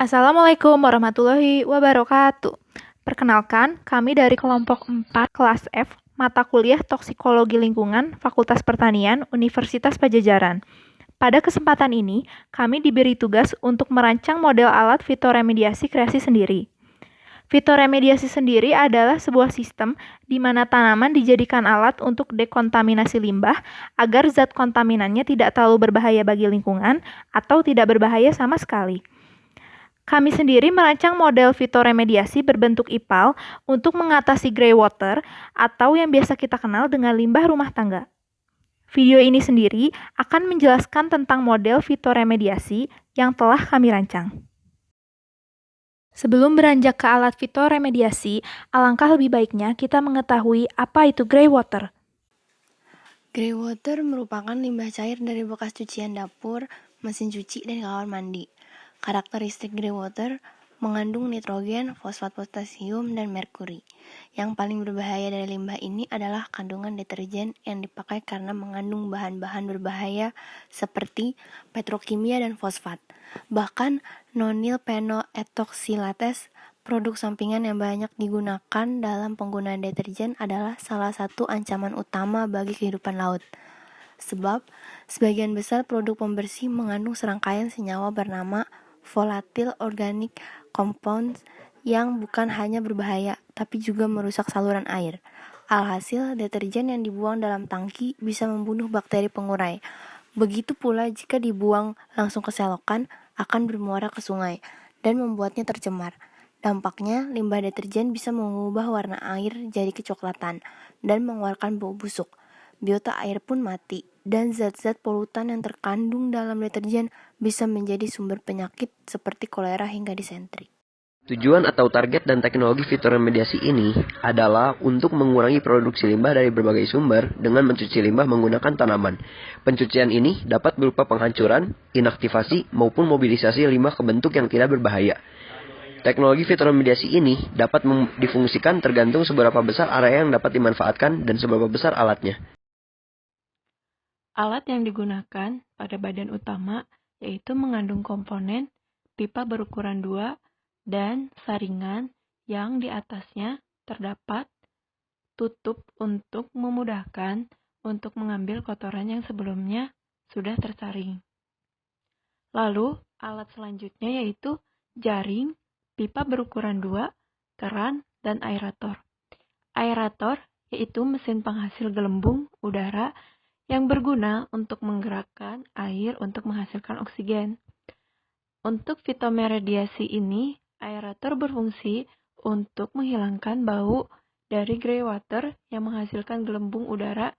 Assalamualaikum warahmatullahi wabarakatuh. Perkenalkan, kami dari kelompok 4 kelas F, mata kuliah Toksikologi Lingkungan, Fakultas Pertanian, Universitas Pajajaran. Pada kesempatan ini, kami diberi tugas untuk merancang model alat fitoremediasi kreasi sendiri. Fitoremediasi sendiri adalah sebuah sistem di mana tanaman dijadikan alat untuk dekontaminasi limbah agar zat kontaminannya tidak terlalu berbahaya bagi lingkungan atau tidak berbahaya sama sekali. Kami sendiri merancang model fitoremediasi berbentuk IPAL untuk mengatasi grey water atau yang biasa kita kenal dengan limbah rumah tangga. Video ini sendiri akan menjelaskan tentang model fitoremediasi yang telah kami rancang. Sebelum beranjak ke alat fitoremediasi, alangkah lebih baiknya kita mengetahui apa itu grey water. Grey water merupakan limbah cair dari bekas cucian dapur, mesin cuci, dan kamar mandi. Karakteristik grey water mengandung nitrogen, fosfat potasium, dan merkuri. Yang paling berbahaya dari limbah ini adalah kandungan deterjen yang dipakai karena mengandung bahan-bahan berbahaya seperti petrokimia dan fosfat. Bahkan nonil phenoetoxilates, produk sampingan yang banyak digunakan dalam penggunaan deterjen, adalah salah satu ancaman utama bagi kehidupan laut. Sebab, sebagian besar produk pembersih mengandung serangkaian senyawa bernama volatile organic compounds yang bukan hanya berbahaya, tapi juga merusak saluran air. Alhasil, deterjen yang dibuang dalam tangki bisa membunuh bakteri pengurai. Begitu pula jika dibuang langsung ke selokan, akan bermuara ke sungai dan membuatnya tercemar. Dampaknya, limbah deterjen bisa mengubah warna air jadi kecoklatan dan mengeluarkan bau busuk. Biota air pun mati, dan zat-zat polutan yang terkandung dalam deterjen bisa menjadi sumber penyakit seperti kolera hingga disentri. Tujuan atau target dan teknologi fitoremediasi ini adalah untuk mengurangi produksi limbah dari berbagai sumber dengan mencuci limbah menggunakan tanaman. Pencucian ini dapat berupa penghancuran, inaktivasi, maupun mobilisasi limbah ke bentuk yang tidak berbahaya. Teknologi fitoremediasi ini dapat difungsikan tergantung seberapa besar area yang dapat dimanfaatkan dan seberapa besar alatnya. Alat yang digunakan pada badan utama yaitu mengandung komponen pipa berukuran 2 dan saringan yang di atasnya terdapat tutup untuk memudahkan untuk mengambil kotoran yang sebelumnya sudah tersaring. Lalu, alat selanjutnya yaitu jaring, pipa berukuran 2, keran, dan aerator. Aerator yaitu mesin penghasil gelembung udara yang berguna untuk menggerakkan air untuk menghasilkan oksigen. Untuk fitoremediasi ini, aerator berfungsi untuk menghilangkan bau dari grey water yang menghasilkan gelembung udara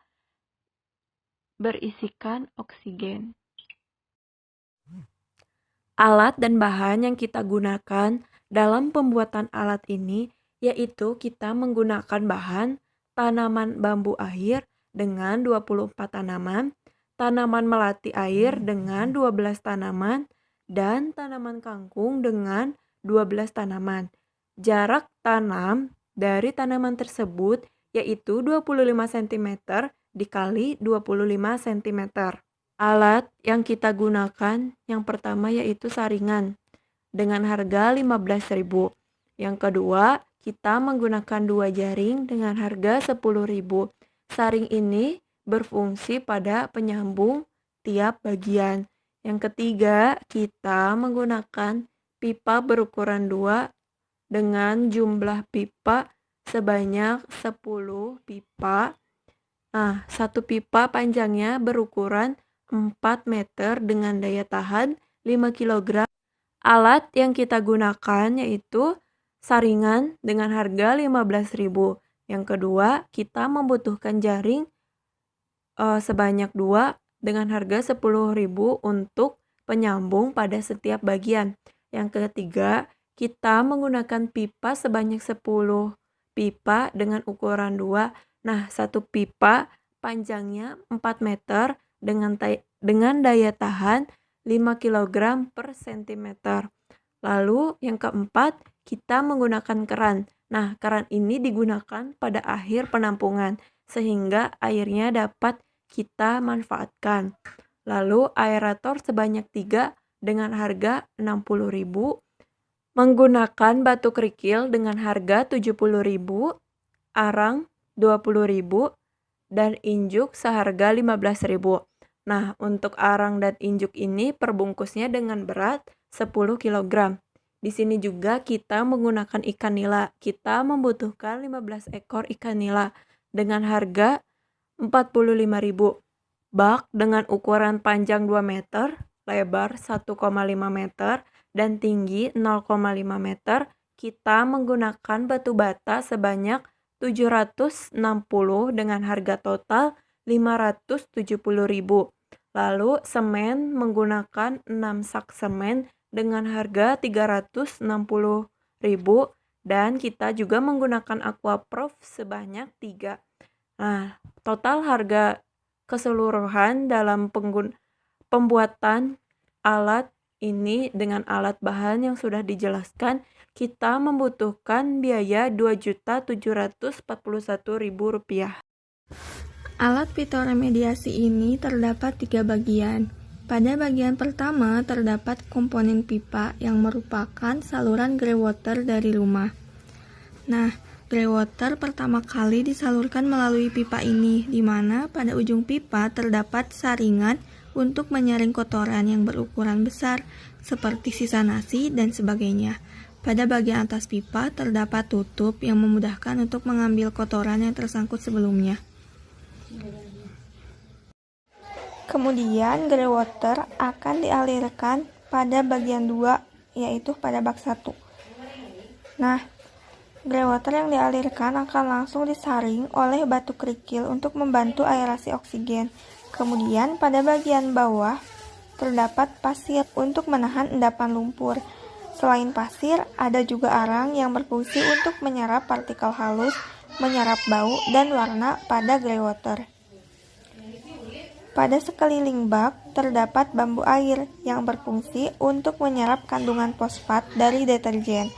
berisikan oksigen. Alat dan bahan yang kita gunakan dalam pembuatan alat ini yaitu kita menggunakan bahan tanaman bambu air dengan 24 tanaman, tanaman melati air dengan 12 tanaman, dan tanaman kangkung dengan 12 tanaman. Jarak tanam dari tanaman tersebut yaitu 25 cm dikali 25 cm. Alat yang kita gunakan yang pertama yaitu saringan dengan harga 15.000. Yang kedua, kita menggunakan 2 jaring dengan harga 10.000. Saring ini berfungsi pada penyambung tiap bagian. Yang ketiga, kita menggunakan pipa berukuran 2 dengan jumlah pipa sebanyak 10 pipa. Nah, satu pipa panjangnya berukuran 4 meter dengan daya tahan 5 kg. Alat yang kita gunakan yaitu saringan dengan harga 15.000. Yang kedua, kita membutuhkan jaring sebanyak 2 dengan harga 10.000 untuk penyambung pada setiap bagian. Yang ketiga, kita menggunakan pipa sebanyak 10 pipa dengan ukuran 2. Nah, satu pipa panjangnya 4 meter dengan daya tahan 5 kg per cm. Lalu yang keempat, kita menggunakan keran. Nah, keran ini digunakan pada akhir penampungan sehingga airnya dapat kita manfaatkan. Lalu aerator sebanyak 3 dengan harga 60.000 Menggunakan batu kerikil dengan harga 70.000, arang 20.000, dan injuk seharga 15.000. Nah, untuk arang dan injuk ini perbungkusnya dengan berat 10 kg. Di sini juga kita menggunakan ikan nila. Kita membutuhkan 15 ekor ikan nila dengan harga 45.000. Bak dengan ukuran panjang 2 meter, lebar 1,5 meter, dan tinggi 0,5 meter, kita menggunakan batu bata sebanyak 760 dengan harga total 570.000. Lalu semen menggunakan 6 sak semen dengan harga 360.000 dan kita juga menggunakan aquaproof sebanyak 3. Nah, total harga keseluruhan dalam pembuatan alat ini dengan alat bahan yang sudah dijelaskan, kita membutuhkan biaya Rp2.741.000. Alat fitoremediasi ini terdapat 3 bagian. Pada bagian pertama terdapat komponen pipa yang merupakan saluran greywater dari rumah. Nah, greywater pertama kali disalurkan melalui pipa ini, di mana pada ujung pipa terdapat saringan untuk menyaring kotoran yang berukuran besar, seperti sisa nasi dan sebagainya. Pada bagian atas pipa terdapat tutup yang memudahkan untuk mengambil kotoran yang tersangkut sebelumnya. Kemudian greywater akan dialirkan pada bagian 2, yaitu pada bak 1. Nah, greywater yang dialirkan akan langsung disaring oleh batu kerikil untuk membantu aerasi oksigen. Kemudian pada bagian bawah terdapat pasir untuk menahan endapan lumpur. Selain pasir, ada juga arang yang berfungsi untuk menyerap partikel halus, menyerap bau dan warna pada greywater. Pada sekeliling bak terdapat bambu air yang berfungsi untuk menyerap kandungan fosfat dari deterjen,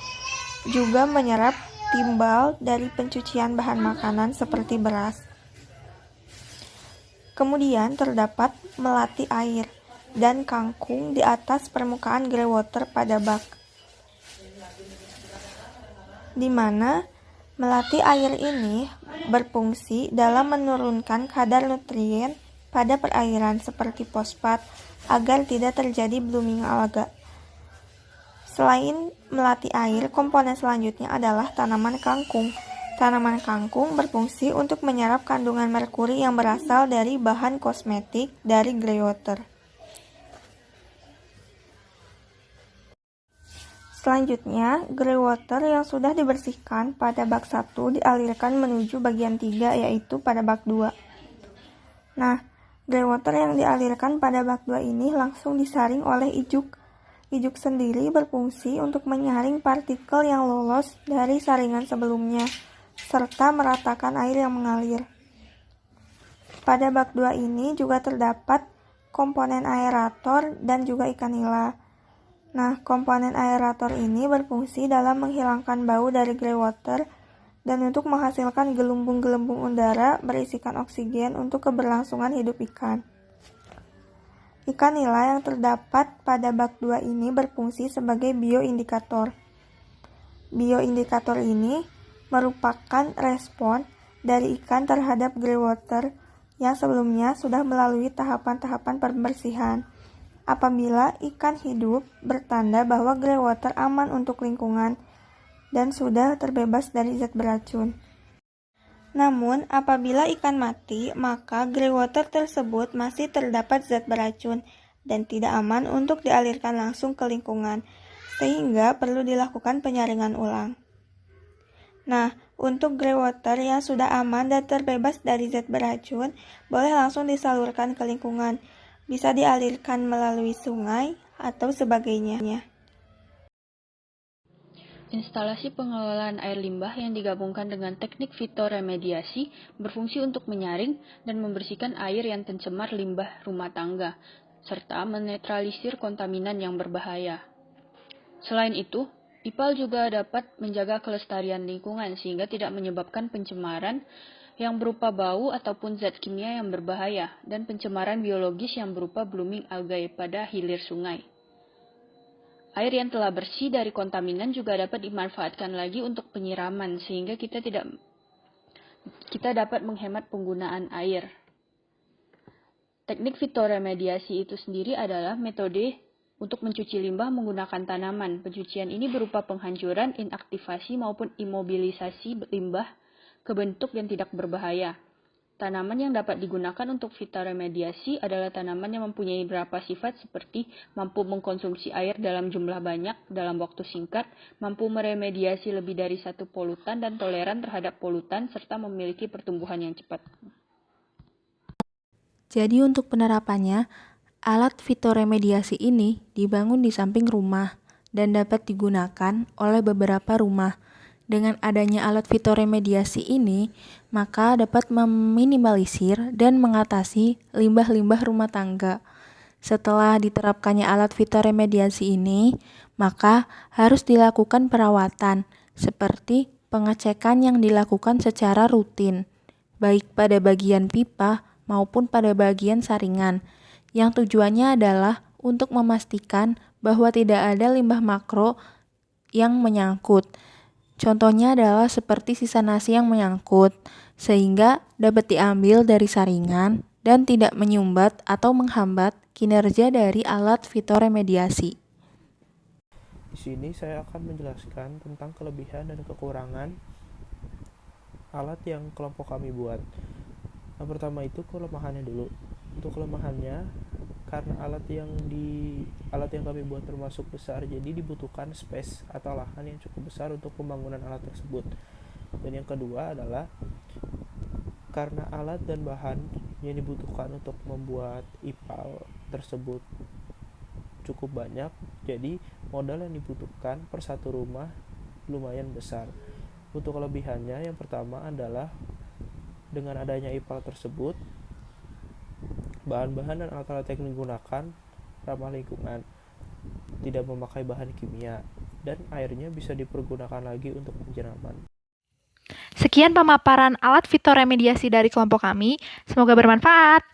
juga menyerap timbal dari pencucian bahan makanan seperti beras. Kemudian terdapat melati air dan kangkung di atas permukaan greywater pada bak, di mana melati air ini berfungsi dalam menurunkan kadar nutrien pada perairan seperti fosfat agar tidak terjadi blooming alga. Selain melati air, komponen selanjutnya adalah tanaman kangkung. Tanaman kangkung berfungsi untuk menyerap kandungan merkuri yang berasal dari bahan kosmetik dari greywater. Selanjutnya, greywater yang sudah dibersihkan pada bak 1 dialirkan menuju bagian 3, yaitu pada bak 2. Nah, greywater yang dialirkan pada bak 2 ini langsung disaring oleh ijuk. Ijuk sendiri berfungsi untuk menyaring partikel yang lolos dari saringan sebelumnya, serta meratakan air yang mengalir. Pada bak 2 ini juga terdapat komponen aerator dan juga ikan nila. Nah, komponen aerator ini berfungsi dalam menghilangkan bau dari greywater dan untuk menghasilkan gelembung-gelembung udara berisikan oksigen untuk keberlangsungan hidup ikan. Ikan nila yang terdapat pada bak 2 ini berfungsi sebagai bioindikator. Bioindikator ini merupakan respon dari ikan terhadap greywater yang sebelumnya sudah melalui tahapan-tahapan pembersihan. Apabila ikan hidup, bertanda bahwa greywater aman untuk lingkungan dan sudah terbebas dari zat beracun. Namun, apabila ikan mati, maka greywater tersebut masih terdapat zat beracun dan tidak aman untuk dialirkan langsung ke lingkungan, sehingga perlu dilakukan penyaringan ulang. Nah, untuk greywater yang sudah aman dan terbebas dari zat beracun, boleh langsung disalurkan ke lingkungan, bisa dialirkan melalui sungai atau sebagainya. Instalasi pengelolaan air limbah yang digabungkan dengan teknik fitoremediasi berfungsi untuk menyaring dan membersihkan air yang tercemar limbah rumah tangga, serta menetralisir kontaminan yang berbahaya. Selain itu, IPAL juga dapat menjaga kelestarian lingkungan sehingga tidak menyebabkan pencemaran yang berupa bau ataupun zat kimia yang berbahaya dan pencemaran biologis yang berupa blooming algae pada hilir sungai. Air yang telah bersih dari kontaminan juga dapat dimanfaatkan lagi untuk penyiraman, sehingga kita dapat menghemat penggunaan air. Teknik fitoremediasi itu sendiri adalah metode untuk mencuci limbah menggunakan tanaman. Pencucian ini berupa penghancuran, inaktivasi, maupun imobilisasi limbah ke bentuk yang tidak berbahaya. Tanaman yang dapat digunakan untuk fitoremediasi adalah tanaman yang mempunyai beberapa sifat seperti mampu mengkonsumsi air dalam jumlah banyak dalam waktu singkat, mampu meremediasi lebih dari satu polutan dan toleran terhadap polutan, serta memiliki pertumbuhan yang cepat. Jadi untuk penerapannya, alat fitoremediasi ini dibangun di samping rumah dan dapat digunakan oleh beberapa rumah. Dengan adanya alat fitoremediasi ini, maka dapat meminimalisir dan mengatasi limbah-limbah rumah tangga. Setelah diterapkannya alat fitoremediasi ini, maka harus dilakukan perawatan, seperti pengecekan yang dilakukan secara rutin, baik pada bagian pipa maupun pada bagian saringan, yang tujuannya adalah untuk memastikan bahwa tidak ada limbah makro yang menyangkut. Contohnya adalah seperti sisa nasi yang menyangkut, sehingga dapat diambil dari saringan dan tidak menyumbat atau menghambat kinerja dari alat fitoremediasi. Di sini saya akan menjelaskan tentang kelebihan dan kekurangan alat yang kelompok kami buat. Yang pertama itu kelemahannya dulu. Untuk kelemahannya, karena alat yang kami buat termasuk besar, jadi dibutuhkan space atau lahan yang cukup besar untuk pembangunan alat tersebut. Dan yang kedua adalah karena alat dan bahan yang dibutuhkan untuk membuat IPAL tersebut cukup banyak, jadi modal yang dibutuhkan per satu rumah lumayan besar. Untuk kelebihannya, yang pertama adalah dengan adanya IPAL tersebut, bahan-bahan dan alat-alat yang digunakan ramah lingkungan, tidak memakai bahan kimia, dan airnya bisa dipergunakan lagi untuk penyiraman. Sekian pemaparan alat fitoremediasi dari kelompok kami. Semoga bermanfaat.